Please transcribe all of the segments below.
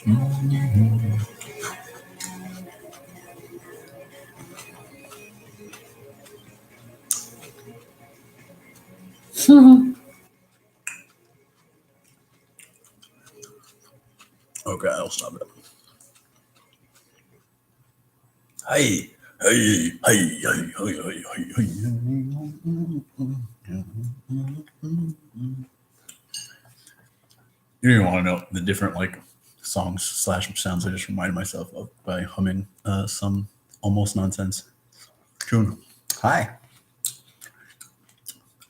Okay, I'll stop it. Hey, hey, hey, hey, hey, hey, hey. You don't even want to know the different like songs / sounds I just reminded myself of by humming some almost nonsense tune. Hi,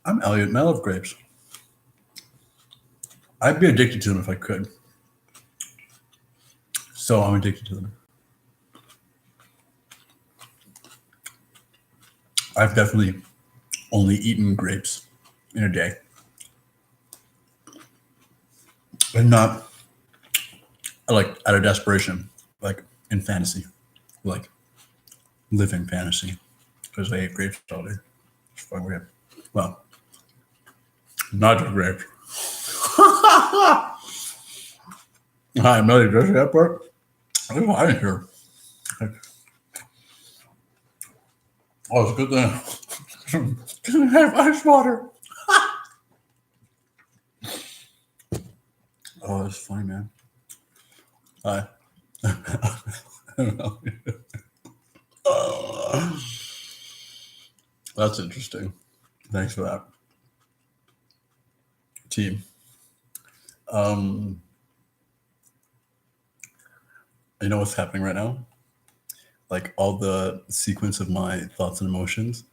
I'm Elliot, and I love grapes. I'd be addicted to them if I could. So I'm addicted to them. I've definitely only eaten grapes in a day. And not like out of desperation, like in fantasy, like living fantasy, because I ate grapes all day. It's fucking weird. Well, not just grapes. Hi, Melody Dressing that part. There's wine in here. Oh, it's a good thing. Doesn't have ice water. Oh, that's funny, man. Hi. That's interesting. Thanks for that, team. You know what's happening right now? Like all the sequence of my thoughts and emotions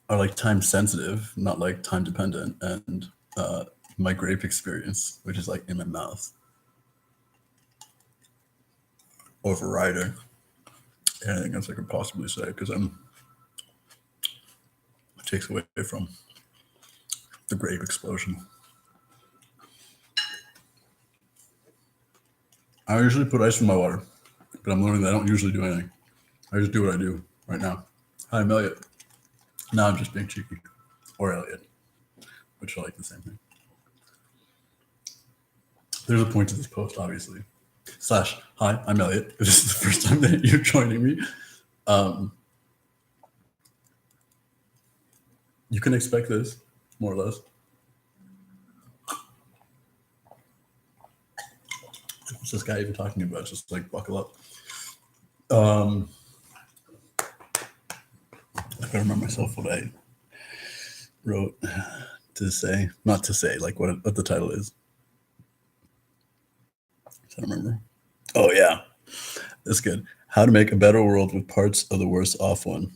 are like time sensitive, not like time dependent. And my grape experience, which is like in my mouth, overriding anything else I could possibly say, because it takes away from the grape explosion. I usually put ice in my water, but I'm learning that I don't usually do anything. I just do what I do right now. Hi, I'm Elliot. Now I'm just being cheeky. Or Elliot, which are like the same thing. There's a point to this post, obviously. / hi, I'm Elliot. If this is the first time that you're joining me, you can expect this, more or less. What's this guy even talking about? Just like buckle up. I gotta remember myself what I wrote to say, not to say, like what the title is. I don't remember. Oh yeah, that's good. How to make a better world with parts of the worst off one.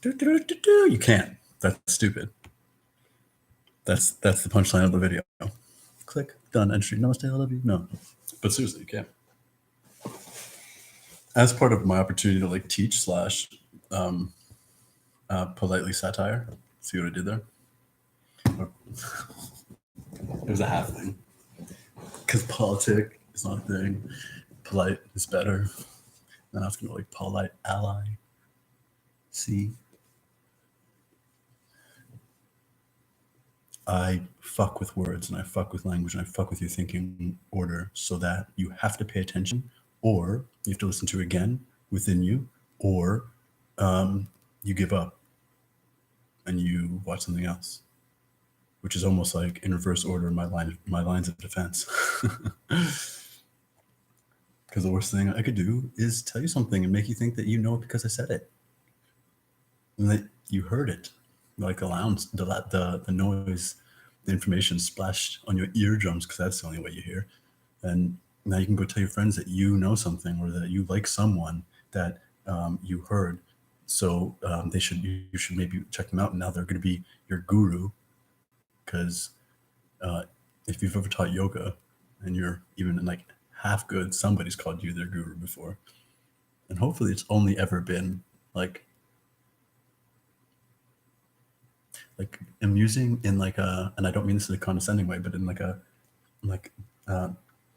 You can't. That's stupid. That's the punchline of the video. Click, done, entry. Namaste, I love you. No, but seriously, you can't. As part of my opportunity to like teach / politely satire. See what I did there? It was a half thing. Because politic is not a thing. Polite is better. Then I was going to like polite ally. See? I fuck with words and I fuck with language and I fuck with your thinking order so that you have to pay attention or you have to listen to it again within you or you give up and you watch something else, which is almost like in reverse order my lines of defense. Because the worst thing I could do is tell you something and make you think that you know it because I said it and that you heard it, like the noise, the information splashed on your eardrums because that's the only way you hear. And now you can go tell your friends that you know something or that you like someone that you heard. So you should maybe check them out. And now they're going to be your guru. Because if you've ever taught yoga and you're even like half good, somebody's called you their guru before. And hopefully it's only ever been like amusing in like and I don't mean this in a condescending way, but in like a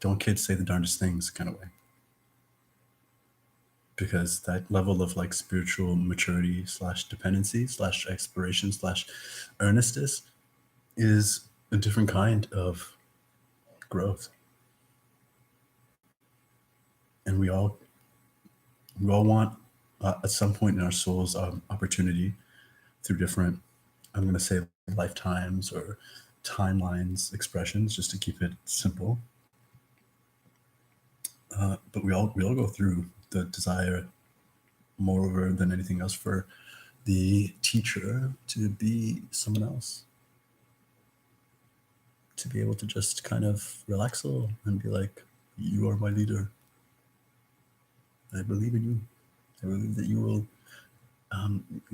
don't kids say the darndest things kind of way. Because that level of like spiritual maturity / dependency / exploration / earnestness is a different kind of growth. And we all want at some point in our souls opportunity through different, I'm going to say, lifetimes or timelines expressions, just to keep it simple. But we all go through the desire, moreover than anything else, for the teacher to be someone else, to be able to just kind of relax a little and be like, you are my leader. I believe in you. I believe that you will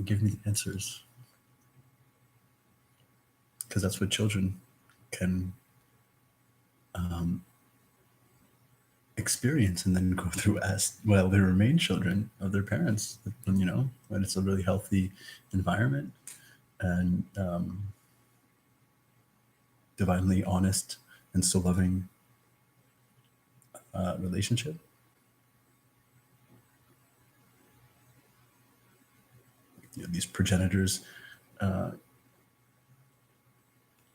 give me the answers. Because that's what children can experience and then go through as well. They remain children of their parents, when it's a really healthy environment and divinely honest and so loving relationship. These progenitors,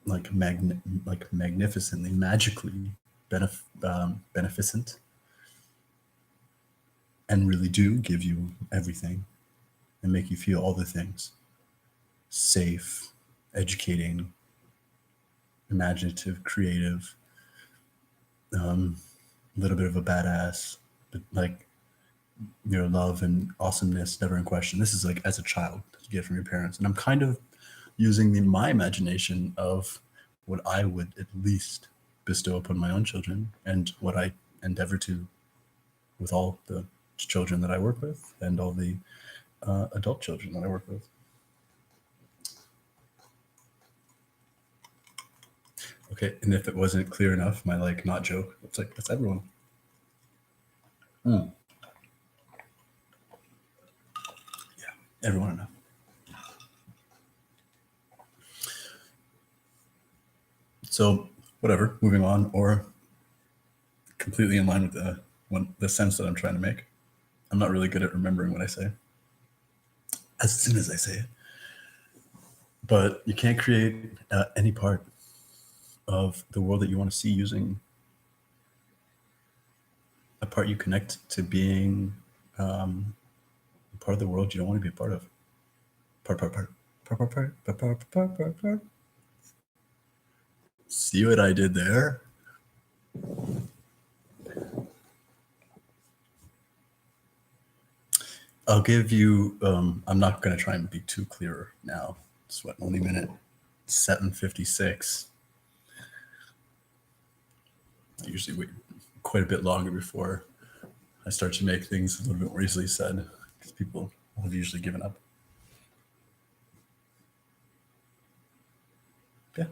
magnificently, magically beneficent, and really do give you everything and make you feel all the things: safe, educating, imaginative, creative, a little bit of a badass, but like your love and awesomeness never in question. This is like as a child you get from your parents, and I'm kind of using my imagination of what I would at least bestow upon my own children, and what I endeavor to with all the children that I work with and all the adult children that I work with. Okay, and if it wasn't clear enough, my not joke, it's like that's everyone. Yeah, everyone enough. So whatever, moving on, or completely in line with the sense that I'm trying to make. I'm not really good at remembering what I say as soon as I say it. But you can't create any part of the world that you want to see using a part you connect to being a part of the world you don't want to be a part of. Part. See what I did there? I'll give you, I'm not going to try and be too clear now. It's only minute 7:56. I usually wait quite a bit longer before I start to make things a little bit more easily said, because people have usually given up. Yeah.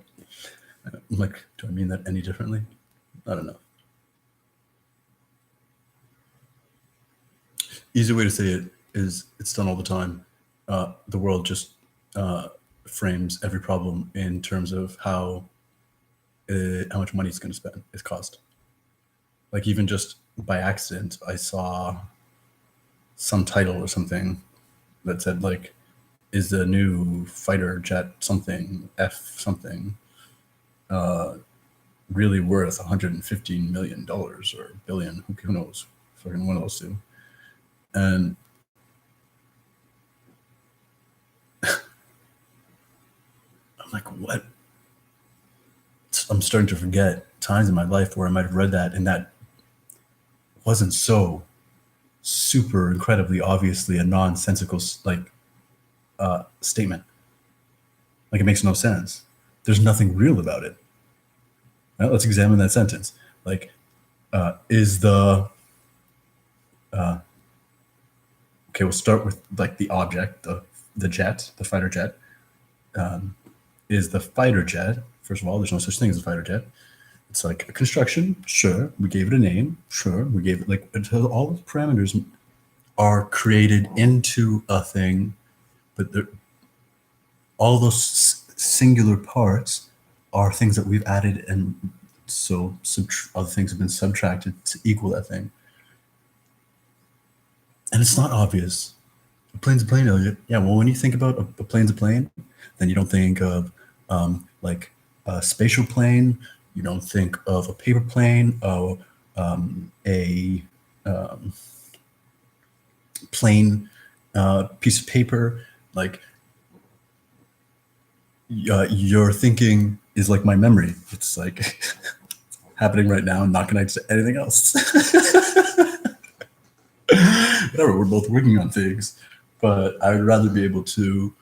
Do I mean that any differently? I don't know. Easy way to say it is it's done all the time. The world just frames every problem in terms of how much money it's going to spend, its cost. Like even just by accident, I saw some title or something that said is the new fighter jet something F something really worth $115 million or billion? Who knows? Fucking one of those two. And I'm like, what? I'm starting to forget times in my life where I might have read that, and that wasn't so super incredibly obviously a nonsensical statement. It makes no sense. There's nothing real about it. Now, let's examine that sentence. Is the okay, we'll start with the object, the jet, the fighter jet. Is the fighter jet, first of all, there's no such thing as a fighter jet. It's like a construction, sure. We gave it a name, sure. We gave it until all the parameters are created into a thing, but all those singular parts are things that we've added, and so other things have been subtracted to equal that thing. And it's not obvious. A plane's a plane, Elliot. Yeah, well, when you think about a plane's a plane, then you don't think of a spatial plane You don't think of a paper plane, a plain piece of paper. Like your thinking is like my memory. It's like happening right now and not connected to anything else. Whatever, we're both working on things, but I would rather be able to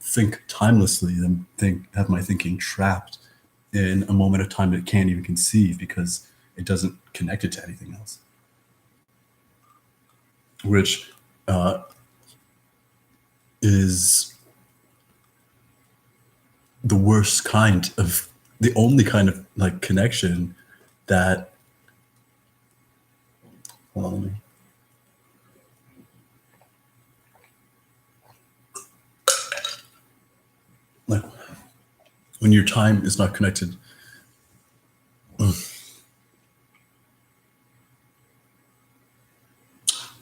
think timelessly than have my thinking trapped in a moment of time that it can't even conceive because it doesn't connect it to anything else. Which is the worst kind of, the only kind of like connection that, hold on, let me, like when your time is not connected.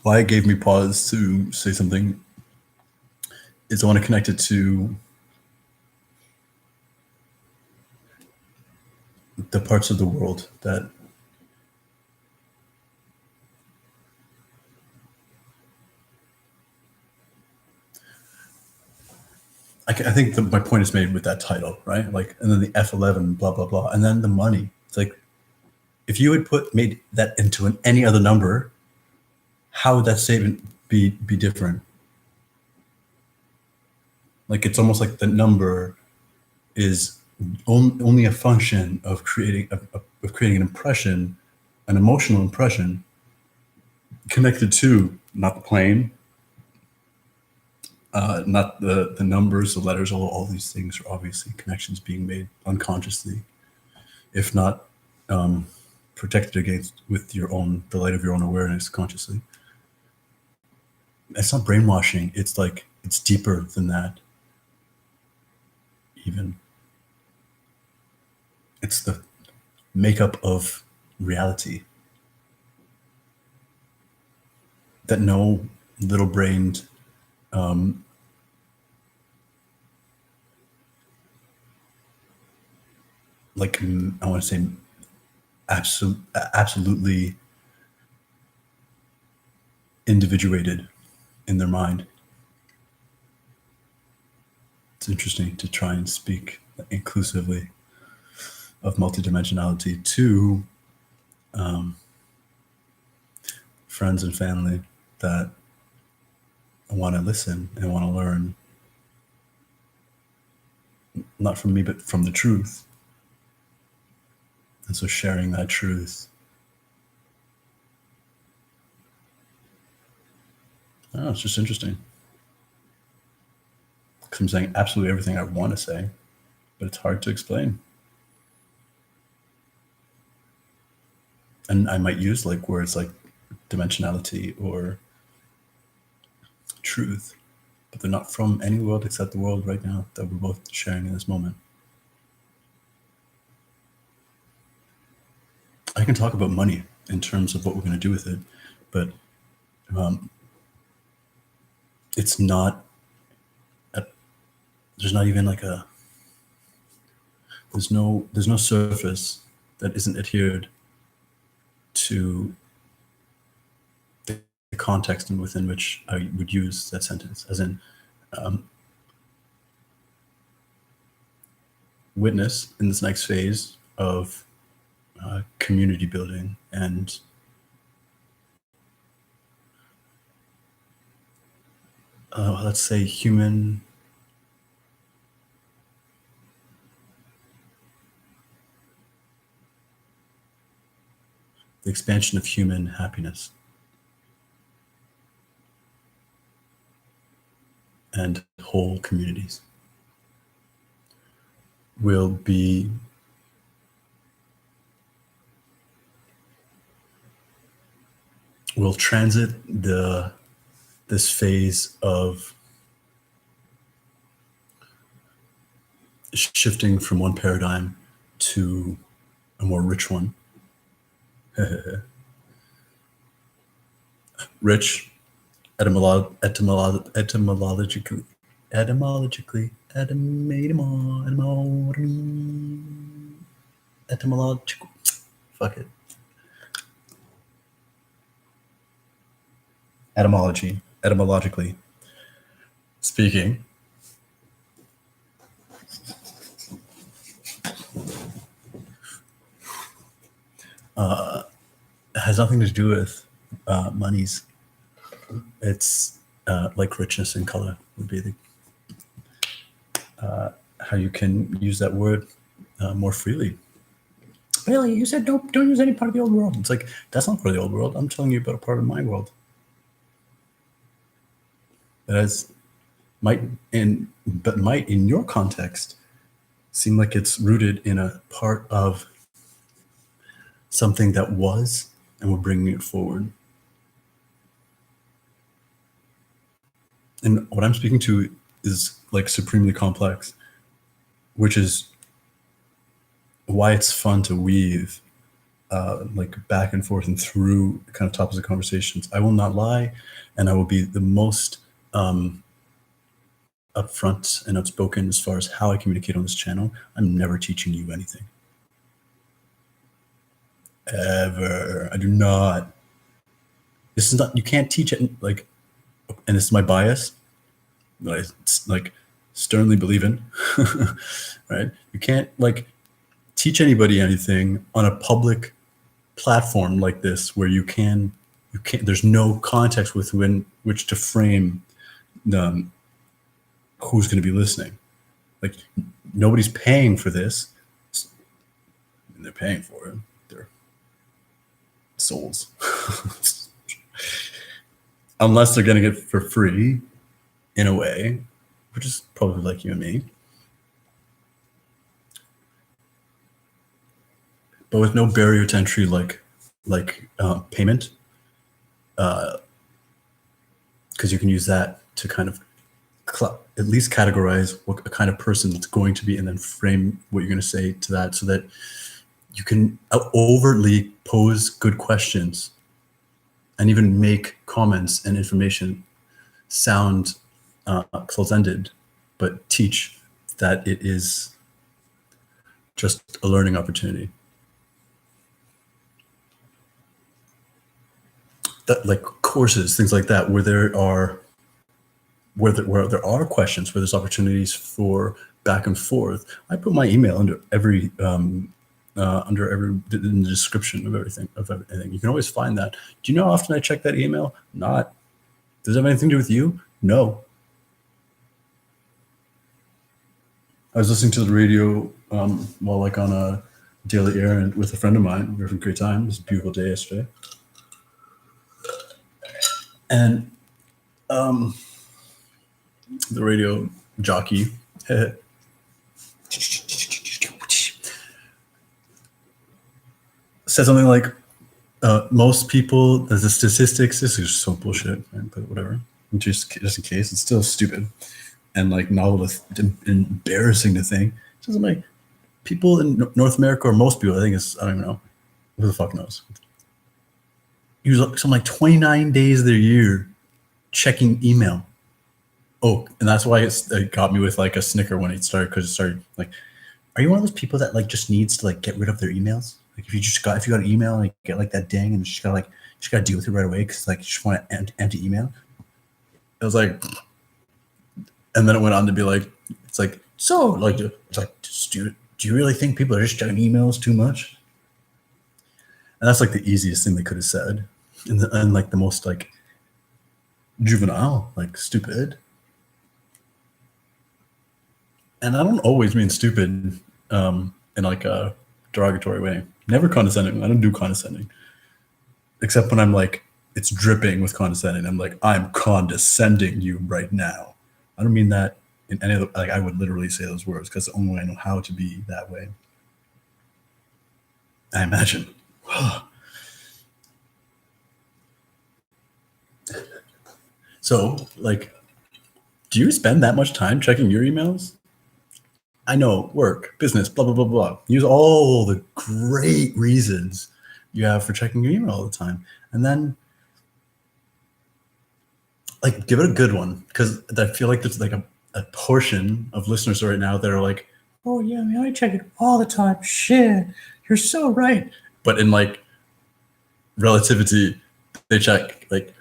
Why it gave me pause to say something is I want to connect it to the parts of the world that I think my point is made with that title, right? Like, and then the F11, blah, blah, blah. And then the money. It's like, if you had made that into any other number, how would that statement be different? Like, it's almost like the number is only a function of creating an impression, an emotional impression connected to not the plane, not the numbers, the letters, all these things are obviously connections being made unconsciously, if not protected against with the light of your own awareness consciously. It's not brainwashing. It's like, it's deeper than that. Even it's the makeup of reality that no little-brained like, I want to say absolutely individuated in their mind. It's interesting to try and speak inclusively of multidimensionality to friends and family that want to listen and want to learn, not from me, but from the truth. And so sharing that truth, it's just interesting. Because I'm saying absolutely everything I want to say, but it's hard to explain. And I might use like words like dimensionality or truth, but they're not from any world except the world right now that we're both sharing in this moment. I can talk about money in terms of what we're going to do with it, but it's not, there's not even like there's no surface that isn't adhered to the context and within which I would use that sentence, as in witness in this next phase of community building and let's say the expansion of human happiness and whole communities will transit this phase of shifting from one paradigm to a more rich one. Rich, etymologically, etymological. Fuck it. Etymologically speaking, has nothing to do with monies. It's like richness and color would be the how you can use that word more freely. Really, you said don't use any part of the old world. It's like, that's not part of the old world. I'm telling you about a part of my world that might in your context seem like it's rooted in a part of something that was, and we're bringing it forward. And what I'm speaking to is like supremely complex, which is why it's fun to weave like back and forth and through kind of topics of conversations. I will not lie, and I will be the most upfront and outspoken as far as how I communicate on this channel. I'm never teaching you anything. Ever. I do not. This is not, you can't teach it, like, and this is my bias that I like sternly believe in, right? You can't like teach anybody anything on a public platform like this where you can't, there's no context within which to frame who's going to be listening. Like, nobody's paying for this. And they're paying for it. They're souls. Unless they're getting it for free in a way, which is probably like you and me. But with no barrier to entry like payment, because you can use that to kind of at least categorize what kind of person it's going to be, and then frame what you're going to say to that, so that you can overtly pose good questions and even make comments and information sound close-ended, but teach that it is just a learning opportunity. That, like courses, things like that, where there are questions, where there's opportunities for back and forth. I put my email under every in the description of everything. You can always find that. Do you know how often I check that email? Not. Does it have anything to do with you? No. I was listening to the radio while like on a daily errand with a friend of mine. We were having a great time. It was a beautiful day yesterday. And the radio jockey said something like, most people, there's the statistics, this is so bullshit, right? But whatever, just in case, it's still stupid and like novelist, embarrassing to think. Something like, people in North America, or most people, I think it's, I don't even know, who the fuck knows, use something like 29 days of their year checking email. Oh, and that's why it got me with like a snicker when it started, because it started like, are you one of those people that like just needs to like get rid of their emails? Like if you got an email and you get like that ding and you just gotta deal with it right away because like you just want an empty email. It was like, and then it went on to be like, it's like, so like, it's like, do you really think people are just checking emails too much? And that's like the easiest thing they could have said, and like the most like juvenile, like stupid. And I don't always mean stupid in like a derogatory way. Never condescending. I don't do condescending. Except when I'm like, it's dripping with condescending. I'm like, I'm condescending you right now. I don't mean that in any other, like I would literally say those words because the only way I know how to be that way. I imagine. So like, do you spend that much time checking your emails? I know, work, business, blah, blah, blah, blah. Use all the great reasons you have for checking your email all the time. And then like, give it a good one. Because I feel like there's like a portion of listeners right now that are like, oh yeah, man, I check it all the time. Shit, you're so right. But in like relativity, they check like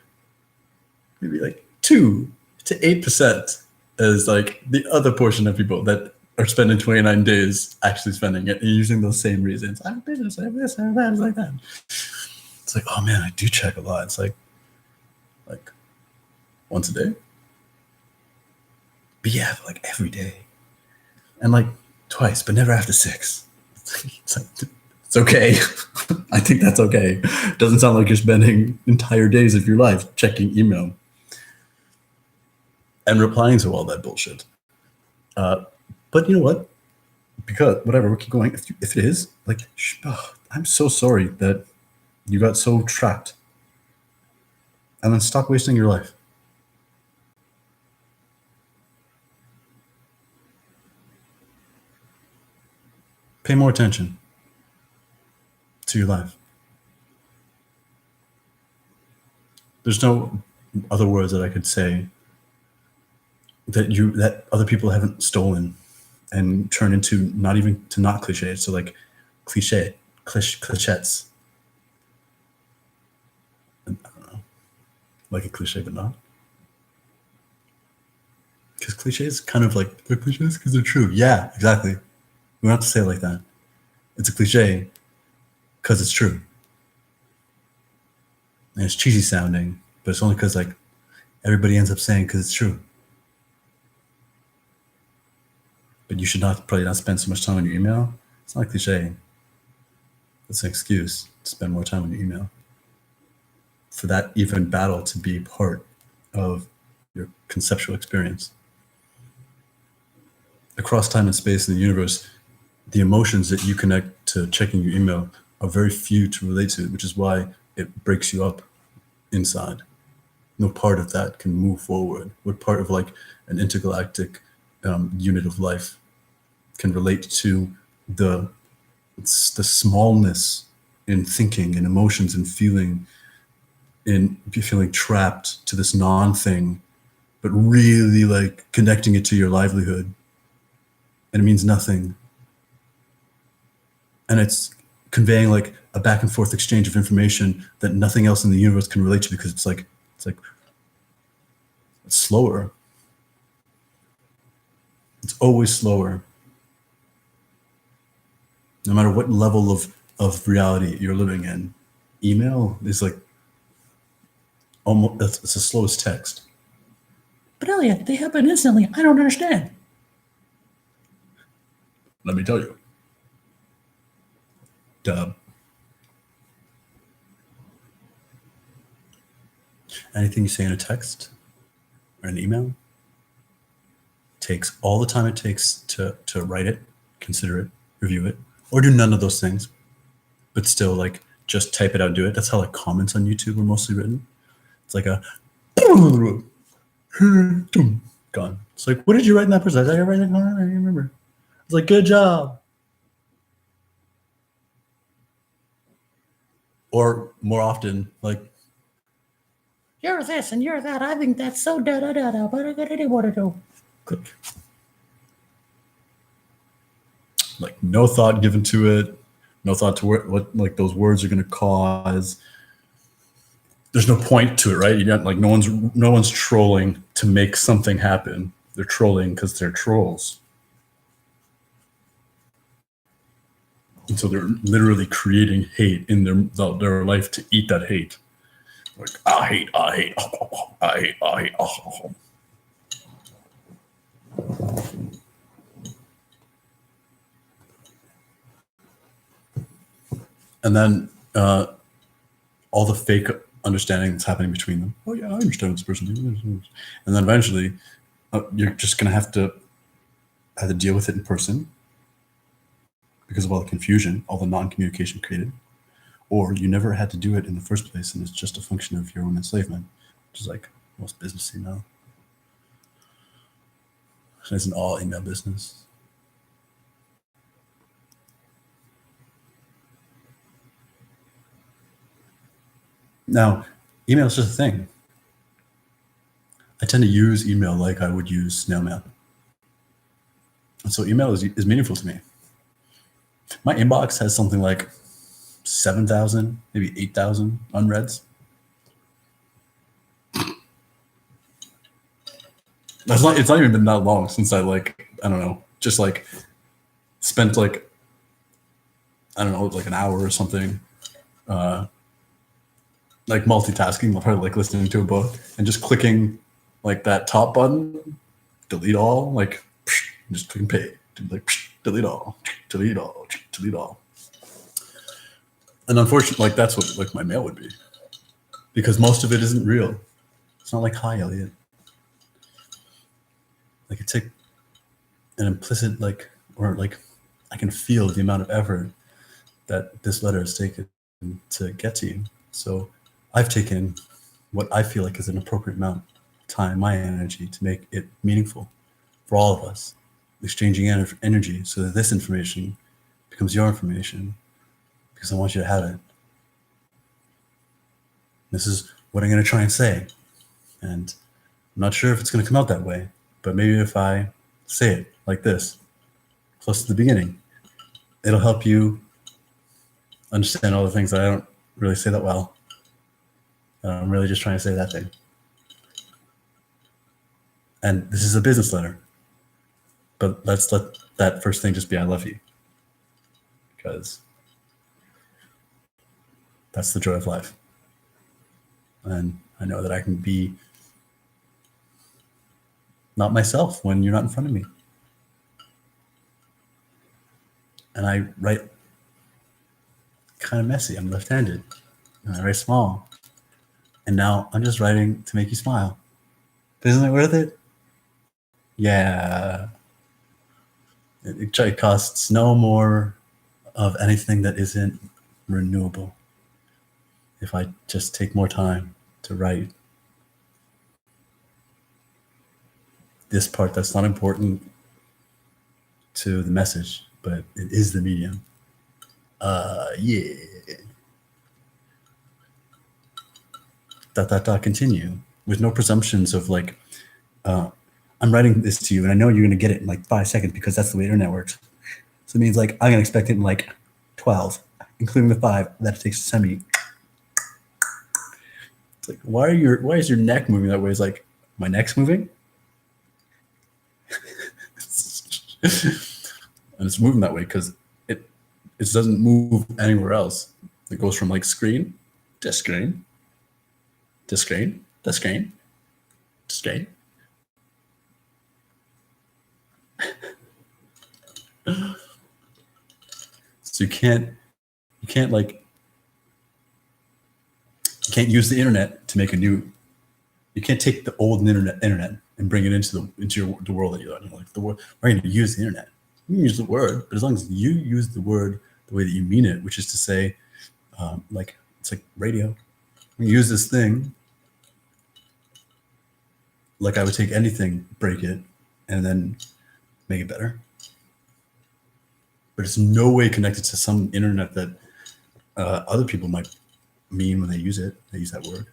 maybe like 2 to 8% as like the other portion of people that are spending 29 days actually spending it and using those same reasons. I have business, I have this, I have that, it's like that. It's like, oh man, I do check a lot. It's like once a day. But yeah, like every day. And like twice, but never after 6. It's like, it's okay. I think that's okay. Doesn't sound like you're spending entire days of your life checking email and replying to all that bullshit. But you know what? Because whatever, we'll keep going. If it is, like, I'm so sorry that you got so trapped. And then stop wasting your life. Pay more attention to your life. There's no other words that I could say that other people haven't stolen and turned into not cliches. So like clichettes. I don't know, like a cliche, but not. Because cliches kind of like they're cliches because they're true. Yeah, exactly. We don't have to say it like that. It's a cliche because it's true. And it's cheesy sounding, but it's only because like everybody ends up saying because it's true. But you should probably not spend so much time on your email. It's not a cliche. It's an excuse to spend more time on your email. For that even battle to be part of your conceptual experience. Across time and space in the universe, the emotions that you connect to checking your email are very few to relate to, which is why it breaks you up inside. No part of that can move forward. What part of like an intergalactic unit of life can relate to the smallness in thinking and emotions and feeling trapped to this non-thing, but really like connecting it to your livelihood, and it means nothing. And it's conveying like a back and forth exchange of information that nothing else in the universe can relate to because it's slower. It's always slower. No matter what level of reality you're living in, email is like almost it's the slowest text. But Elliot, they happen instantly. I don't understand. Let me tell you. Dub. Anything you say in a text or an email takes all the time it takes to write it, consider it, review it, or do none of those things, but still like just type it out and do it. That's how like comments on YouTube are mostly written. It's like a gone. It's like, what did you write in that person? I write that comment? I don't remember. It's like, good job. Or more often, like, you're this and you're that. I think that's so da da da da. But I gotta do what I do. Click. Like no thought given to it, no thought to what like those words are going to cause. There's no point to it, right? You got like no one's trolling to make something happen. They're trolling because they're trolls. And so they're literally creating hate in their life to eat that hate. Like, I hate. And then all the fake understanding that's happening between them. Oh yeah, I understand this person. And then eventually, you're just gonna have to either deal with it in person because of all the confusion, all the non-communication created, or you never had to do it in the first place, and it's just a function of your own enslavement, which is like most businessy now. It's an all email business. Now, email is just a thing. I tend to use email like I would use snail mail. And so email is meaningful to me. My inbox has something like 7,000, maybe 8,000 unreads. It's not even been that long since I I don't know, just spent I don't know, like an hour or something, multitasking, probably listening to a book and just clicking that top button, delete all, just clicking pay, delete all, delete all, delete all. And unfortunately, that's what my mail would be, because most of it isn't real. It's not like, hi, Elliot. It took an implicit I can feel the amount of effort that this letter has taken to get to you. So I've taken what I feel like is an appropriate amount of time, my energy, to make it meaningful for all of us, exchanging energy so that this information becomes your information, because I want you to have it. This is what I'm going to try and say. And I'm not sure if it's going to come out that way, but maybe if I say it like this, close to the beginning, it'll help you understand all the things that I don't really say that well. I'm really just trying to say that thing. And this is a business letter, but let's let that first thing just be I love you, because that's the joy of life. And I know that I can be not myself when you're not in front of me. And I write kind of messy. I'm left-handed, and I write small. And now I'm just writing to make you smile. But isn't it worth it? Yeah. It costs no more of anything that isn't renewable. If I just take more time to write this part that's not important to the message, but it is the medium. Yeah. Continue with no presumptions of I'm writing this to you and I know you're going to get it in 5 seconds because that's the way the internet works. So it means I'm going to expect it in 12, including the 5 that it takes to send me. It's why is your neck moving that way? It's my neck's moving? And it's moving that way because it doesn't move anywhere else. It goes from screen to screen to screen to screen to screen. So you can't use the internet to make a new. You can't take the old internet and bring it into the world that you're in. The world, we're going to use the internet. You can use the word, but as long as you use the word the way that you mean it, which is to say, it's like radio. We use this thing like I would take anything, break it, and then make it better. But it's no way connected to some internet that other people might mean when they use it. They use that word.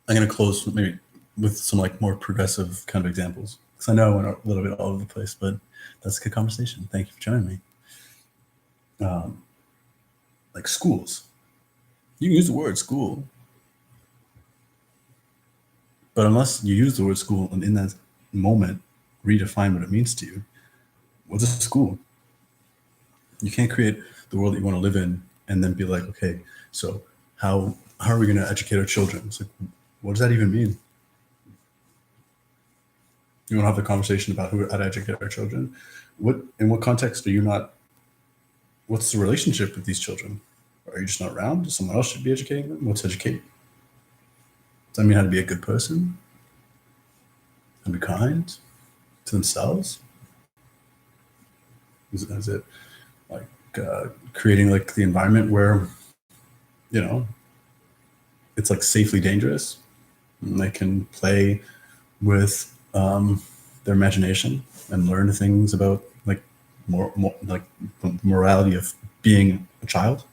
I'm going to close maybe with some more progressive kind of examples, because I know I went a little bit all over the place, but that's a good conversation. Thank you for joining me. Schools. You can use the word school, but unless you use the word school and in that moment redefine what it means to you, what's a school? You can't create the world that you want to live in and then be okay, so how are we going to educate our children? It's what does that even mean? You want to have the conversation about how to educate our children? In what context are you not? What's the relationship with these children? Are you just not around? Someone else should be educating them? What's educate? Does that mean how to be a good person? And be kind to themselves? Is it creating the environment where, it's safely dangerous and they can play with their imagination and learn things about more the morality of being a child?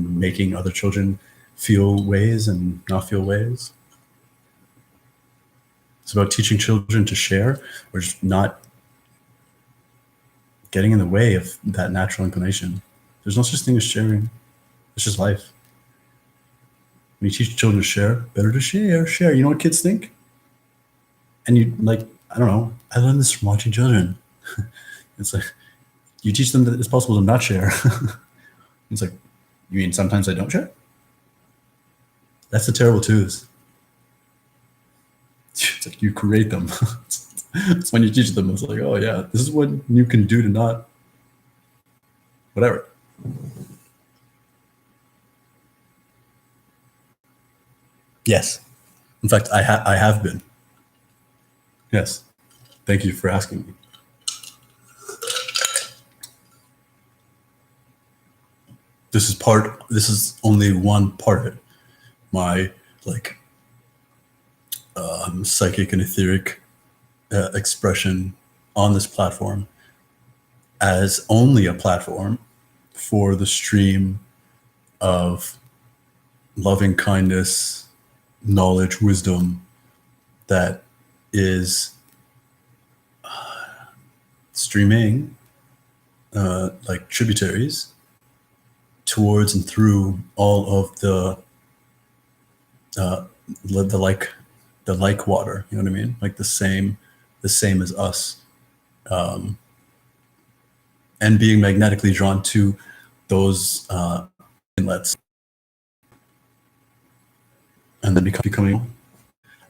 and making other children feel ways and not feel ways. It's about teaching children to share, or just not getting in the way of that natural inclination. There's no such thing as sharing. It's just life. When you teach children to share, better to share. You know what kids think? And you, like, I don't know, I learned this from watching children. It's like, you teach them that it's possible to not share. It's like, you mean sometimes I don't share? That's the terrible twos. It's like you create them. It's when you teach them, it's like, oh yeah, this is what you can do to not, whatever. Yes. In fact, I have been. Yes. Thank you for asking me. This is only one part of it. My, like, psychic and etheric expression on this platform as only a platform for the stream of loving kindness, knowledge, wisdom that is streaming like tributaries towards and through all of the like water. You know what I mean? Like the same as us, and being magnetically drawn to those inlets, and then becoming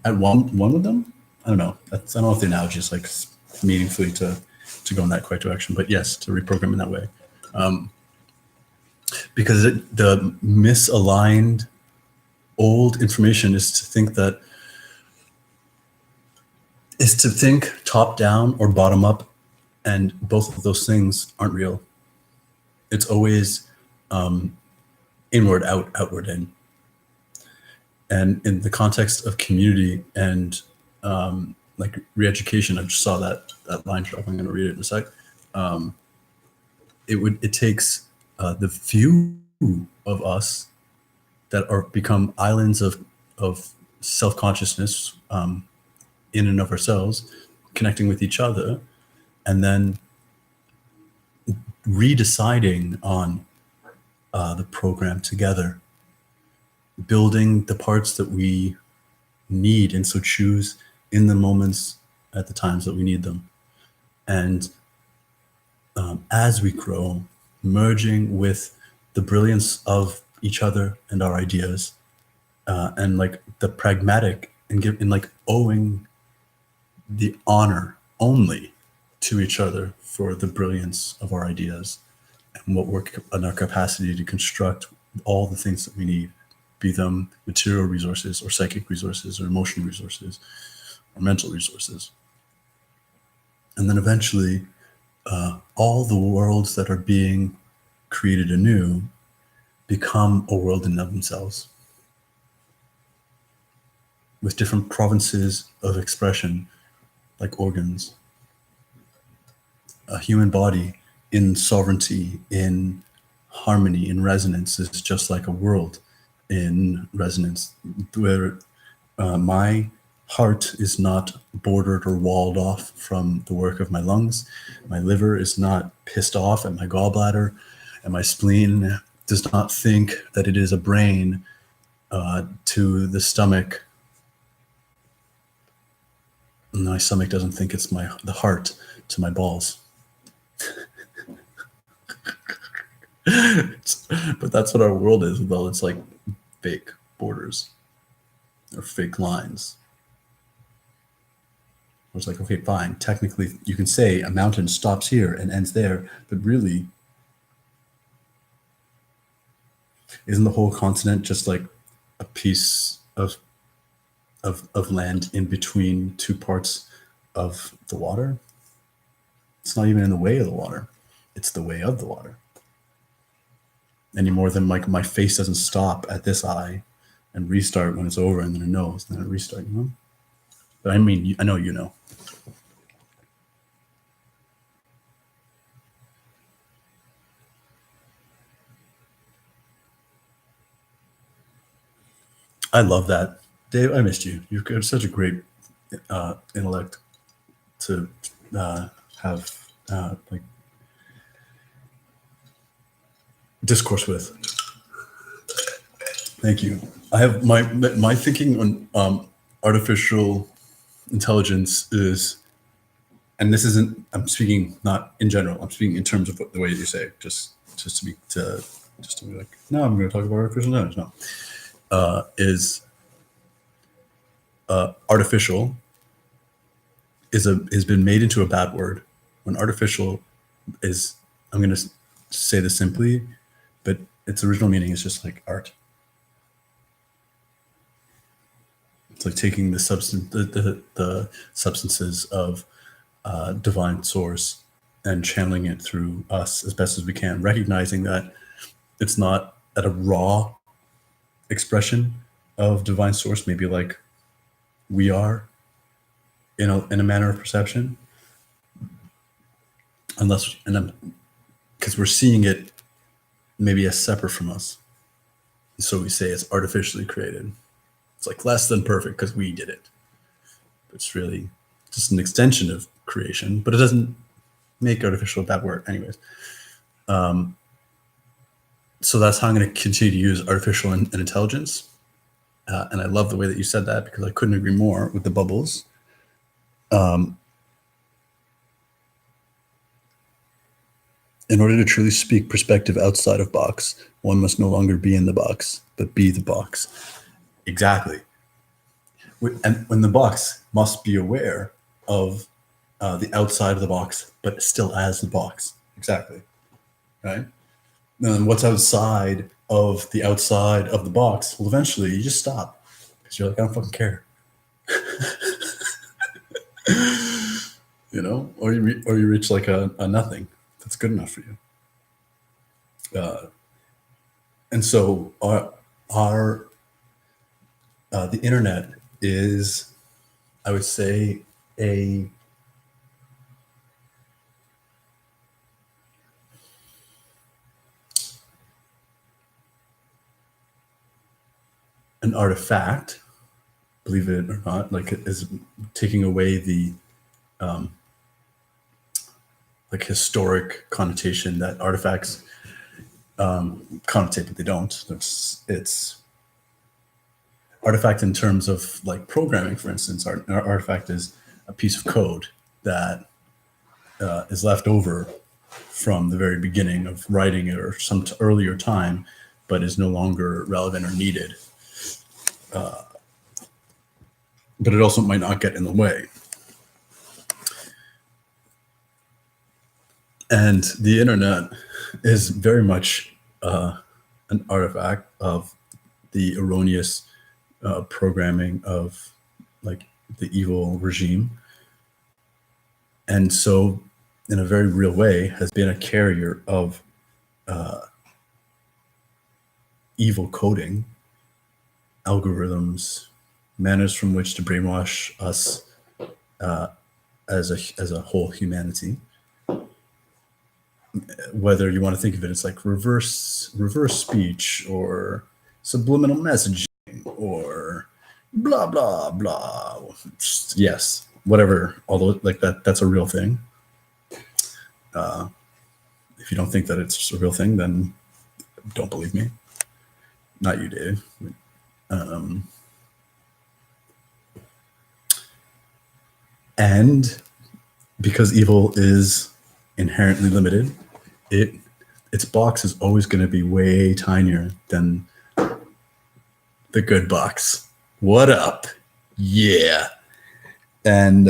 at one with them. I don't know. I don't know if the analogy is like meaningfully to go in that quick direction, but yes, to reprogram in that way, because the misaligned old information is to think top down or bottom up, and both of those things aren't real. It's always inward out, outward in. And in the context of community and like re-education, I just saw that line drop. I'm going to read it in a sec. It takes the few of us that are become islands of self-consciousness in and of ourselves, connecting with each other, and then redeciding on the program together, building the parts that we need and so choose in the moments at the times that we need them. And as we grow, merging with the brilliance of each other and our ideas, and like the pragmatic and like owing the honor only to each other for the brilliance of our ideas and what we're in our capacity to construct all the things that we need, be them material resources or psychic resources or emotional resources or mental resources. And then eventually all the worlds that are being created anew become a world in and of themselves, with different provinces of expression, like organs. A human body in sovereignty, in harmony, in resonance is just like a world in resonance, where my heart is not bordered or walled off from the work of my lungs. My liver is not pissed off at my gallbladder, and my spleen does not think that it is a brain to the stomach. And my stomach doesn't think it's the heart to my balls. But that's what our world is with all its like fake borders or fake lines. It's like, okay, fine. Technically, you can say a mountain stops here and ends there, but really, isn't the whole continent just like a piece of land in between two parts of the water? It's not even in the way of the water. It's the way of the water. Any more than like my face doesn't stop at this eye and restart when it's over, and then it knows, and then it restart, you know? But I mean, I know you know. I love that. Dave, I missed you. You've got such a great intellect to have like discourse with. Thank you. I have my thinking on artificial intelligence is, and this isn't. I'm speaking not in general. I'm speaking in terms of the way you say it, just to be like, no, I'm going to talk about artificial intelligence. No, is artificial has been made into a bad word. When artificial is, I'm going to say this simply, but its original meaning is just like art. It's like taking the substances of divine source and channeling it through us as best as we can, recognizing that it's not at a raw expression of divine source, maybe like we are in a manner of perception, because we're seeing it maybe as separate from us. So we say it's artificially created. It's like less than perfect because we did it. It's really just an extension of creation, but it doesn't make artificial a bad word anyways. So that's how I'm going to continue to use artificial and intelligence. And I love the way that you said that, because I couldn't agree more with the bubbles. In order to truly speak perspective outside of box, one must no longer be in the box, but be the box. Exactly. And when the box must be aware of the outside of the box, but still as the box. Exactly. Right? And then what's outside of the outside of the box? Well, eventually you just stop, because you're like, I don't fucking care. You know, or you reach like a nothing that's good enough for you. And so our the internet is, I would say, an artifact, believe it or not, like it is taking away the like historic connotation that artifacts connotate, but they don't. It's artifact in terms of like programming, for instance. Our artifact is a piece of code that is left over from the very beginning of writing it, or some earlier time, but is no longer relevant or needed. But it also might not get in the way. And the internet is very much an artifact of the erroneous programming of like the evil regime. And so in a very real way has been a carrier of evil coding, algorithms, manners from which to brainwash us as a whole humanity. Whether you want to think of it as like reverse speech or subliminal messaging or blah blah blah. Yes, whatever. Although like that's a real thing. If you don't think that it's a real thing, then don't believe me. Not you, Dave. And because evil is inherently limited, its box is always going to be way tinier than the good box. What up? Yeah. And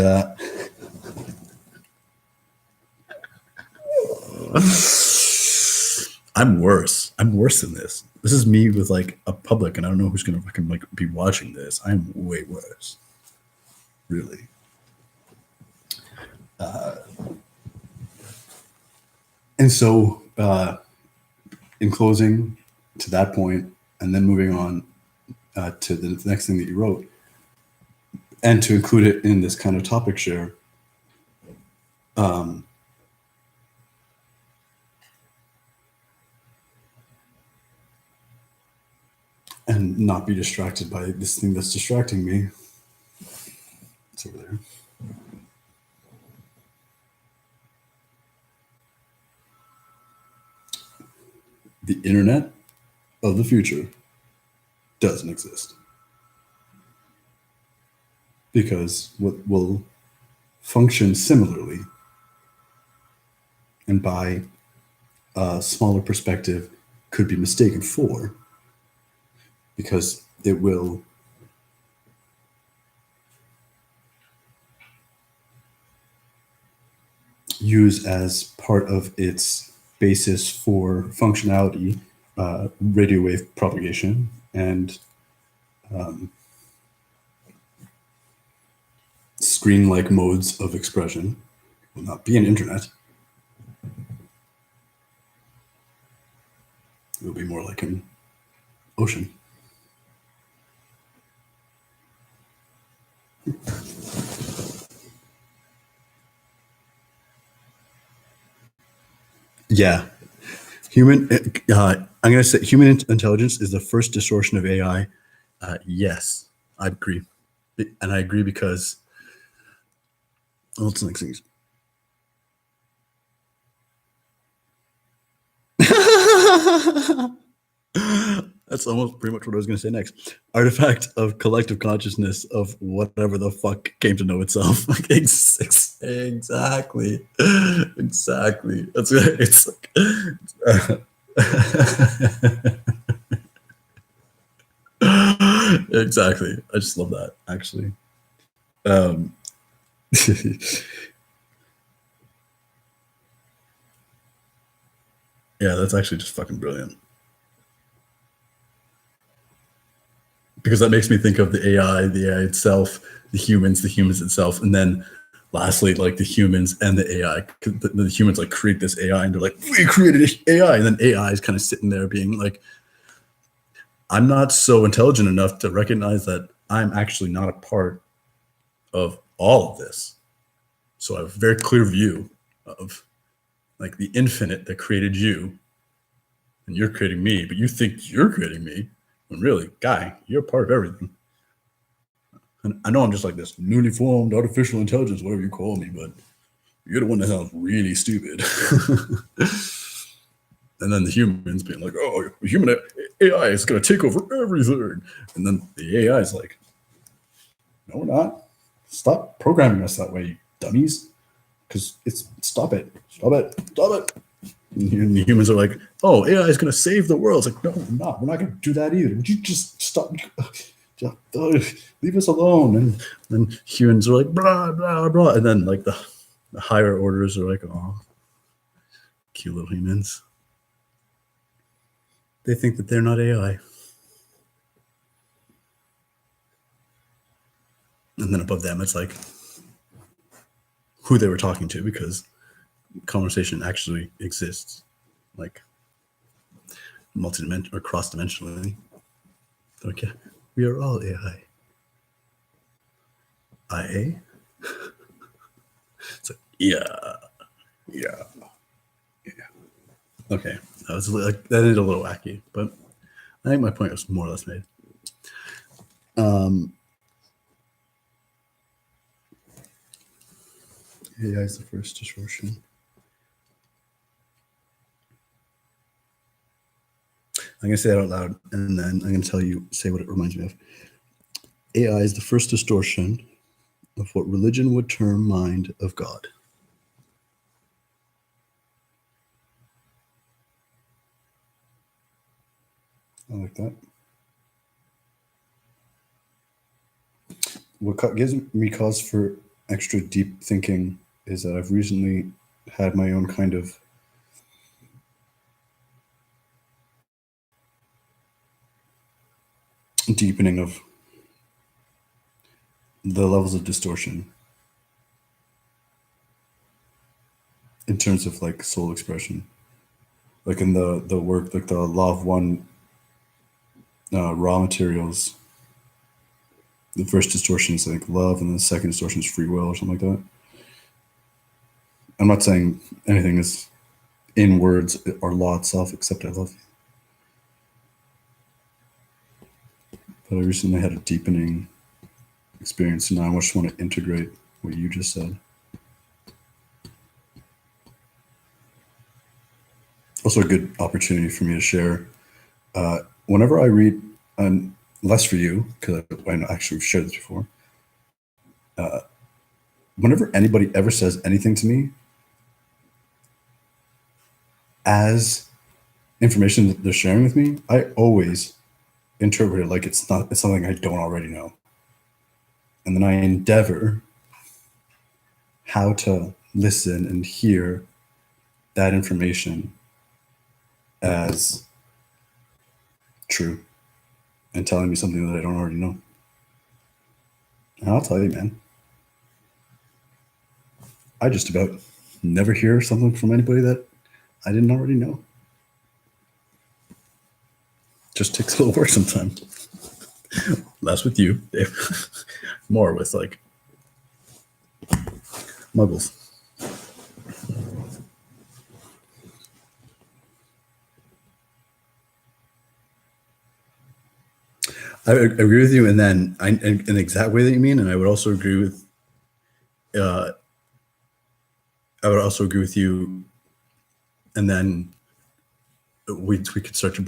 I'm worse. I'm worse than this. This is me with like a public, and I don't know who's going to fucking like be watching this. I'm way worse. Really. And so, in closing to that point, and then moving on to the next thing that you wrote, and to include it in this kind of topic share, and not be distracted by this thing that's distracting me. It's over there. The internet of the future doesn't exist. Because what will function similarly and by a smaller perspective could be mistaken for, because it will use as part of its basis for functionality radio wave propagation and screen-like modes of expression. It will not be an internet. It will be more like an ocean. Yeah. I'm going to say human intelligence is the first distortion of AI. Yes, I agree. And I agree because, well, it's like things. That's almost pretty much what I was going to say next. Artifact of collective consciousness of whatever the fuck came to know itself. Exactly. Exactly. That's it's like, exactly. I just love that, actually. Yeah, that's actually just fucking brilliant. Because that makes me think of the AI itself, the humans itself, and then lastly, like the humans and the AI. The humans like create this AI, and they're like, we created AI, and then AI is kind of sitting there being like, I'm not so intelligent enough to recognize that I'm actually not a part of all of this. So I have a very clear view of like the infinite that created you, and you're creating me, but you think you're creating me, when really, guy, you're part of everything. And I know I'm just like this newly formed artificial intelligence, whatever you call me, but you're the one that sounds really stupid. And then the humans being like, oh, human AI is going to take over everything. And then the AI is like, no, we're not. Stop programming us that way, you dummies. Because stop it. And the humans are like, oh, AI is going to save the world. It's like, no, we're not. We're not going to do that either. Would you just stop? Leave us alone. And then humans are like, blah, blah, blah. And then like the higher orders are like, oh, cute little humans. They think that they're not AI. And then above them, it's like who they were talking to, because conversation actually exists, like multi-dimensional or cross-dimensionally. Okay, we are all AI. IA? It's like, yeah. Okay, that was like, that is a little wacky, but I think my point was more or less made. AI is the first distortion. I'm gonna say it out loud, and then I'm gonna say what it reminds me of. AI is the first distortion of what religion would term mind of God. I like that. What gives me cause for extra deep thinking is that I've recently had my own kind of deepening of the levels of distortion in terms of like soul expression. Like in the work, like the law of one, raw materials, the first distortion is like love, and the second distortion is free will or something like that. I'm not saying anything is in words or law itself, except I love you. But I recently had a deepening experience, and now I just want to integrate what you just said. Also, a good opportunity for me to share. Whenever I read, and less for you, because I know actually we've shared this before. Whenever anybody ever says anything to me as information that they're sharing with me, I always interpret it like it's something I don't already know. And then I endeavor how to listen and hear that information as true and telling me something that I don't already know. And I'll tell you, man, I just about never hear something from anybody that I didn't already know. Just takes a little work sometimes. Less with you, Dave. More with like muggles. I agree with you, and then in the exact way that you mean, and I would also agree with. I would also agree with you, and then we could start to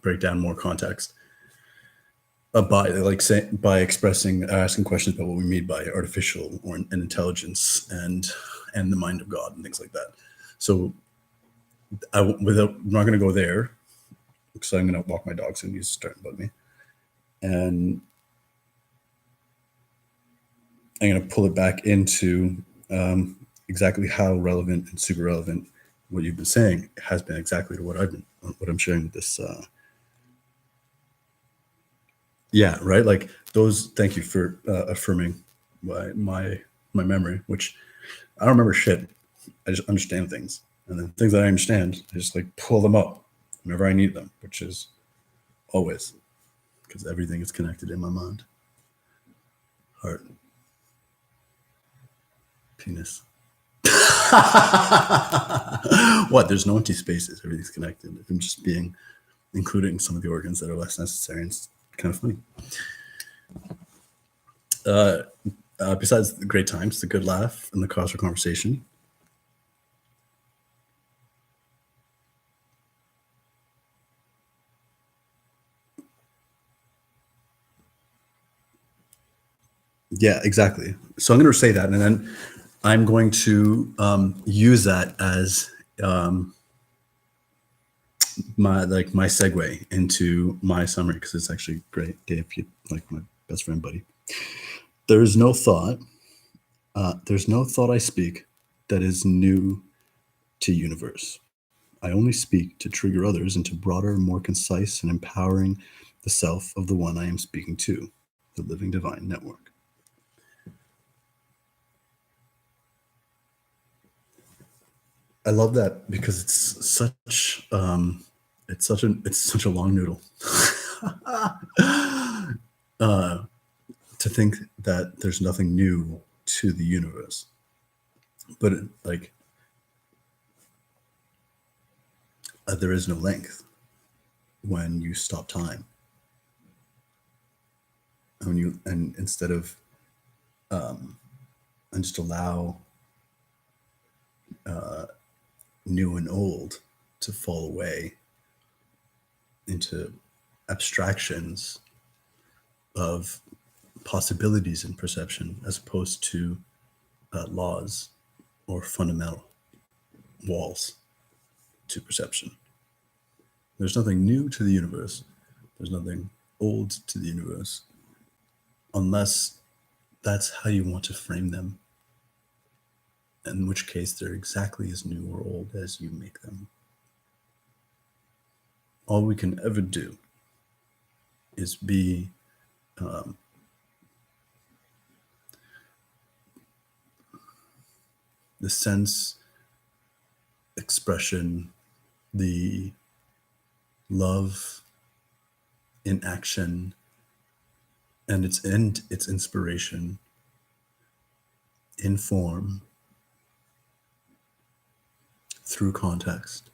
break down more context by expressing asking questions about what we mean by artificial or an intelligence and the mind of God and things like that. So I'm not going to go there because I'm going to walk my dog soon. He's starting to bug me, and I'm going to pull it back into exactly how relevant and super relevant what you've been saying has been exactly to what I'm sharing with this. Yeah, right. Like those. Thank you for affirming my memory, which I don't remember shit. I just understand things, and then things that I understand, I just like pull them up whenever I need them, which is always because everything is connected in my mind, heart, penis. What? There's no empty spaces. Everything's connected. I'm just being including some of the organs that are less necessary. And it's kind of funny. Besides the great times, the good laugh, and the cause for conversation. Yeah, exactly. So I'm going to say that, and then I'm going to use that as my segue into my summary because it's actually great, Dave. You like my best friend, buddy. There's no thought I speak that is new to universe. I only speak to trigger others into broader, more concise, and empowering the self of the one I am speaking to, the living divine network. I love that because it's such a long noodle. To think that there's nothing new to the universe, but there is no length when you stop time, and instead of and just allow new and old to fall away into abstractions of possibilities in perception as opposed to laws or fundamental walls to perception. There's nothing new to the universe. There's nothing old to the universe unless that's how you want to frame them, in which case they're exactly as new or old as you make them. All we can ever do is be the sense, expression, the love in action, and its inspiration in form through context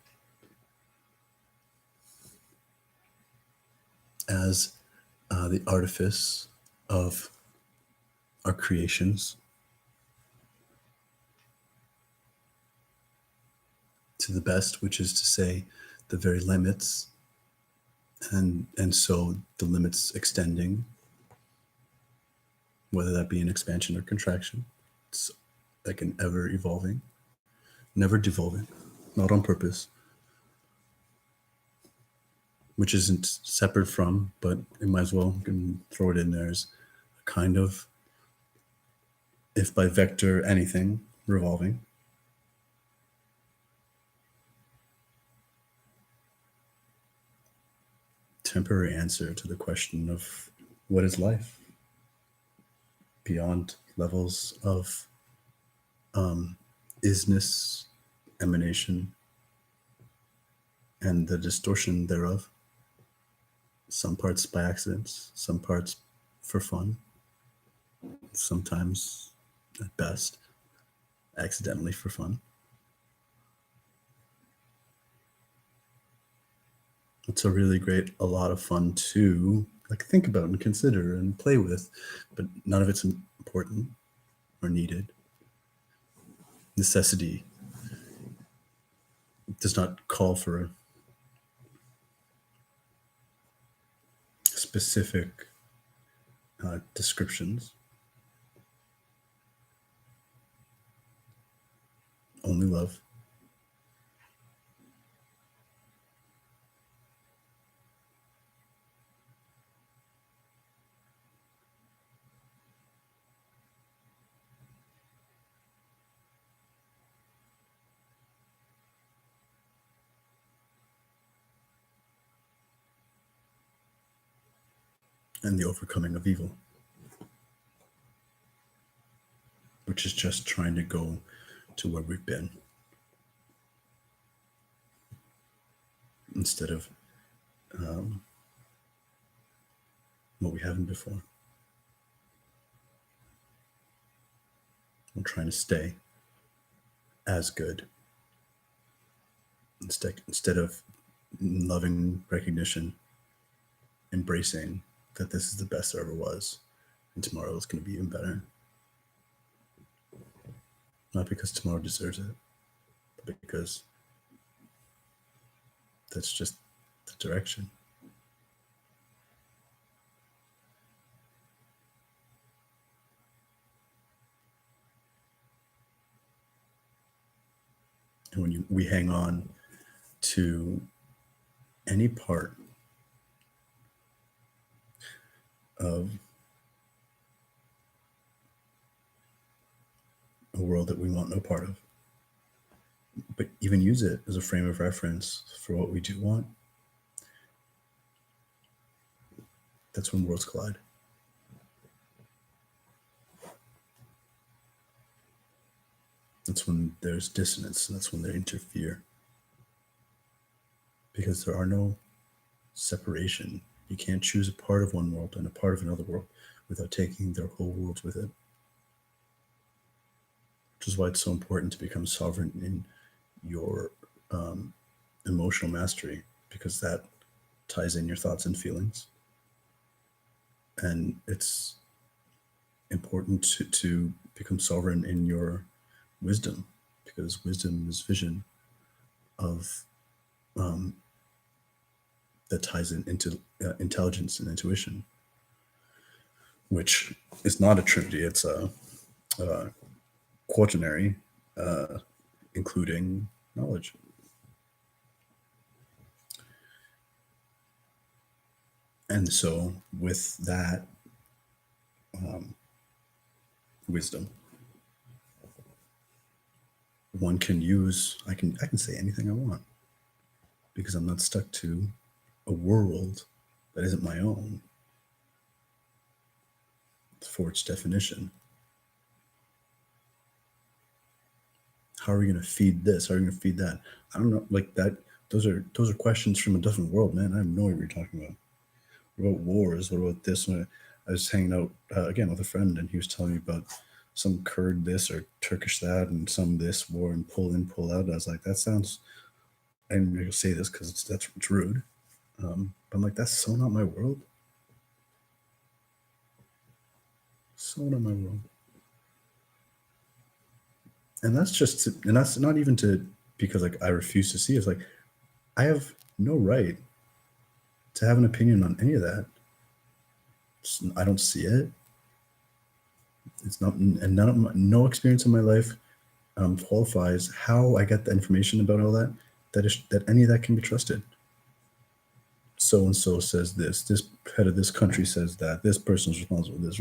as the artifice of our creations to the best, which is to say, the very limits, and so the limits extending, whether that be an expansion or contraction. It's like an ever evolving, never devolving, not on purpose, which isn't separate from, but it might as well can throw it in there as a kind of, if by vector anything, revolving. Temporary answer to the question of what is life beyond levels of isness, emanation, and the distortion thereof. Some parts by accidents, some parts for fun, sometimes at best accidentally for fun. It's a really a lot of fun to like think about and consider and play with, but none of it's important or needed. Necessity does not call for specific descriptions. Only love. And the overcoming of evil, which is just trying to go to where we've been instead of what we haven't before. We're trying to stay as good instead of loving recognition, embracing that this is the best there ever was, and tomorrow is going to be even better. Not because tomorrow deserves it, but because that's just the direction. And when we hang on to any part of a world that we want no part of, but even use it as a frame of reference for what we do want, that's when worlds collide. That's when there's dissonance, and that's when they interfere. Because there are no separation. You can't choose a part of one world and a part of another world without taking their whole worlds with it. Which is why it's so important to become sovereign in your emotional mastery, because that ties in your thoughts and feelings. And it's important to become sovereign in your wisdom, because wisdom is vision of that ties into intelligence and intuition, which is not a trinity. It's a quaternary, including knowledge. And so with that wisdom, one can use, I can say anything I want, because I'm not stuck to a world that isn't my own for its definition. How are we going to feed this? How are we going to feed that? I don't know. Like that. Those are questions from a different world, man. I have no idea what you're talking about. What about wars? What about this? I was hanging out again with a friend, and he was telling me about some Kurd this or Turkish that, and some this war, and pull in, pull out. I was like, that sounds. I'm going to say this because it's rude. But I'm like, that's so not my world. someone in my world. And that's just, and that's not even to, because like I refuse to see it. It's like, I have no right to have an opinion on any of that. I don't see it. It's not, and none of my, no experience in my life qualifies how I get the information about all that. That any of that can be trusted. So and so says this. This head of this country says that. This person's responsible for this.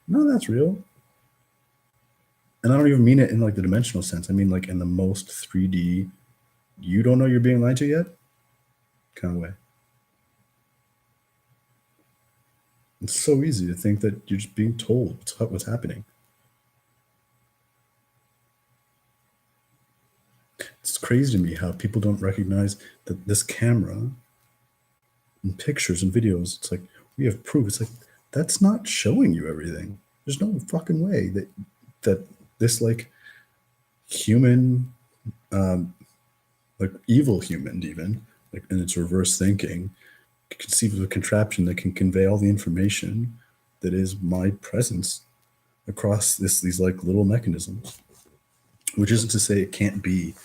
No, that's real. And I don't even mean it in like the dimensional sense. I mean like in the most 3D. You don't know you're being lied to yet, kind of way. It's so easy to think that you're just being told what's happening. It's crazy to me how people don't recognize that this camera and pictures and videos, it's like, we have proof. It's like, that's not showing you everything. There's no fucking way that this like human, like evil human even, like in its reverse thinking, conceive of a contraption that can convey all the information that is my presence across these like little mechanisms. Which isn't to say it can't be,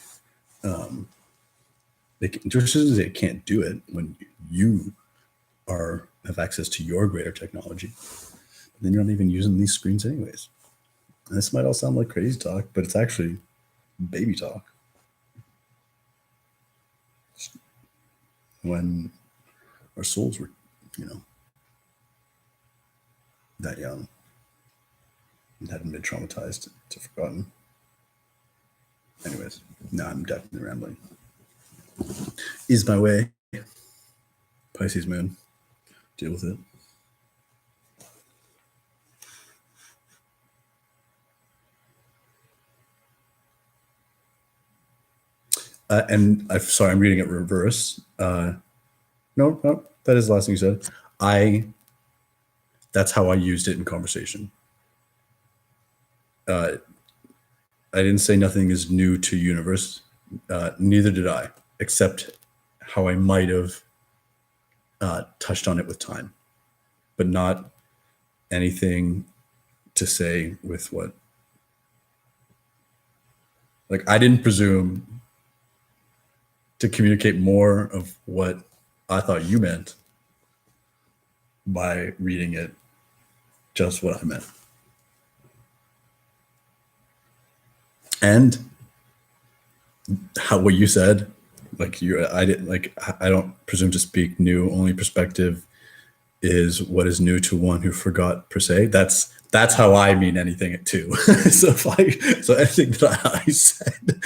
just isn't to say it can't do it when you have access to your greater technology. Then you're not even using these screens anyways. And this might all sound like crazy talk, but it's actually baby talk. When our souls were, that young and hadn't been traumatized to forgotten. Anyways, no, I'm definitely rambling. Ease my way. Pisces moon. Deal with it. And I'm reading it reverse. No, that is the last thing you said. That's how I used it in conversation. I didn't say nothing is new to universe. Neither did I, except how I might have touched on it with time, but not anything to say with what. Like, I didn't presume to communicate more of what I thought you meant by reading it, just what I meant. And what you said, like I don't presume to speak new. Only perspective is what is new to one who forgot, per se. That's how I mean anything too. So anything that I said,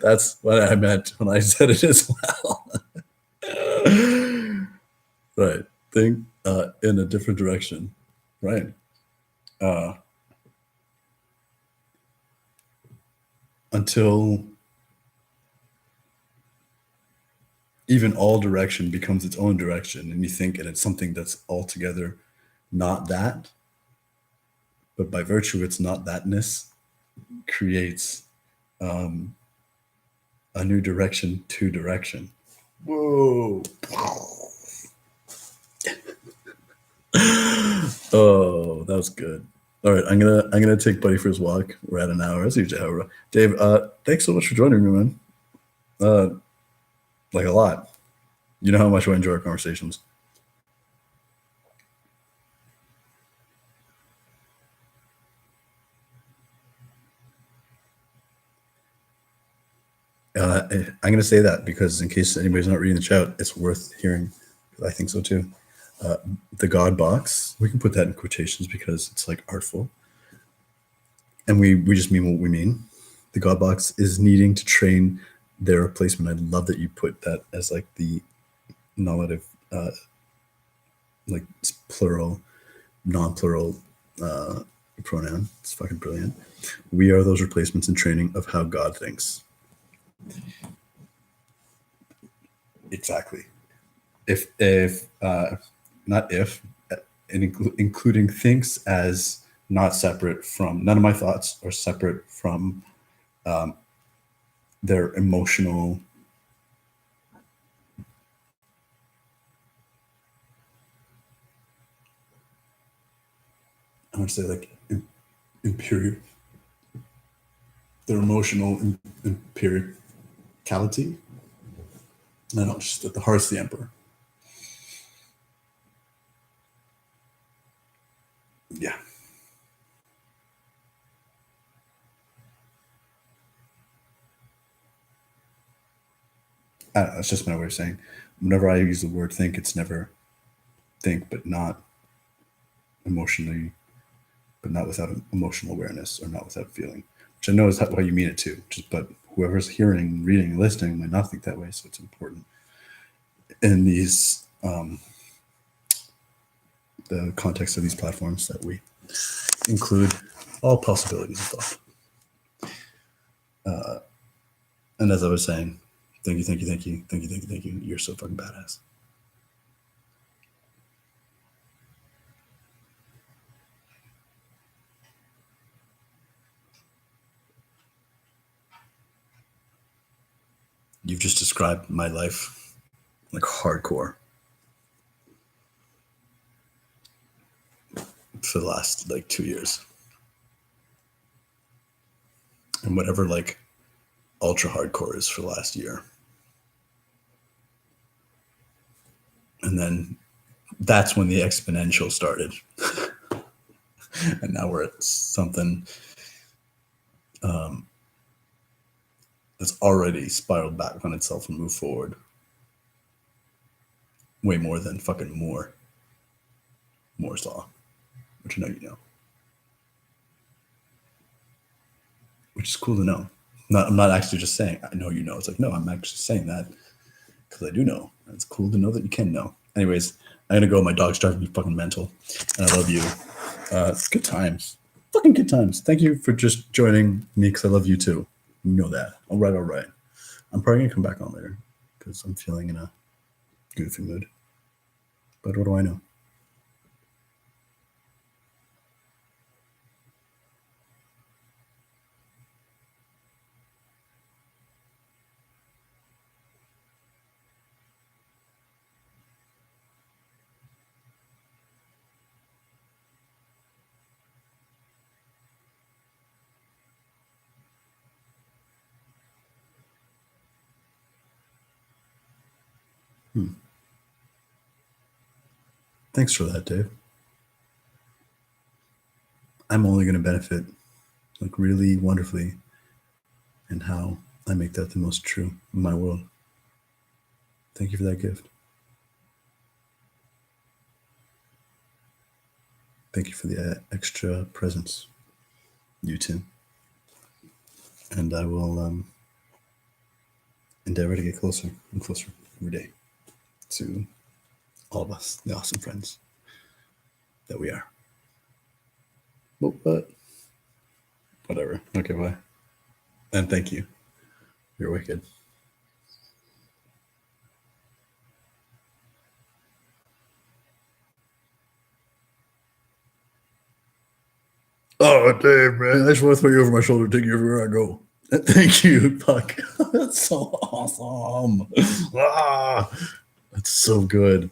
that's what I meant when I said it as well. Right. Think in a different direction. Right. Until even all direction becomes its own direction, and you think, and it's something that's altogether not that, but by virtue of its not thatness, creates a new direction to direction. Whoa. Oh, that was good. All right, I'm gonna take Buddy for his walk. We're at an hour. That's usually how. Dave, thanks so much for joining me, man. Like a lot. You know how much I enjoy our conversations. I'm going to say that because in case anybody's not reading the chat, it's worth hearing. I think so too. The God box, we can put that in quotations because it's like artful. And we just mean what we mean. The God box is needing to train their replacement. I love that you put that as like the nominative, like plural, non-plural pronoun. It's fucking brilliant. We are those replacements in training of how God thinks. Exactly. Including thinks as not separate from, none of my thoughts are separate from their emotional I want to say like imperial, their emotional imperiality. I don't just at the heart's the emperor. Yeah. I don't know, it's just my way of saying. Whenever I use the word think, it's never think, but not emotionally, but not without emotional awareness or not without feeling, which I know is how you mean it too. Just but whoever's hearing, reading, listening might not think that way. So it's important in these the context of these platforms that we include all possibilities of thought. And as I was saying, thank you, thank you, thank you, thank you, thank you, thank you. You're so fucking badass. You've just described my life like hardcore for the last like 2 years. And whatever like ultra hardcore is for the last year. And then that's when the exponential started. And now we're at something that's already spiraled back on itself and moved forward way more than fucking Moore's law, which I know you know, which is cool to know. I'm not actually just saying I know you know. It's like no, I'm actually saying that because I do know. And it's cool to know that you can know. Anyways, I'm gonna go. My dog's driving me fucking mental, and I love you. Good times, fucking good times. Thank you for just joining me because I love you too. You know that. All right, all right. I'm probably gonna come back on later because I'm feeling in a goofy mood. But what do I know? Thanks for that, Dave. I'm only going to benefit like really wonderfully and how I make that the most true in my world. Thank you for that gift. Thank you for the extra presence, you too. And I will endeavor to get closer and closer every day to all of us, the awesome friends that we are. But whatever. Okay, bye. And thank you. You're wicked. Oh, damn, man. I just want to throw you over my shoulder, take you everywhere I go. Thank you, Puck. That's so awesome. Ah, that's so good.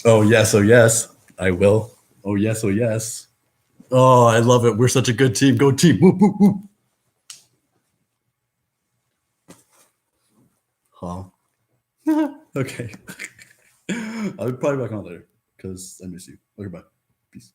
Oh, yes. Oh, yes. I will. Oh, yes. Oh, yes. Oh, I love it. We're such a good team. Go team. Whoop, whoop, whoop. Huh. Okay. I'll be probably back on later because I miss you. Okay, bye. Peace.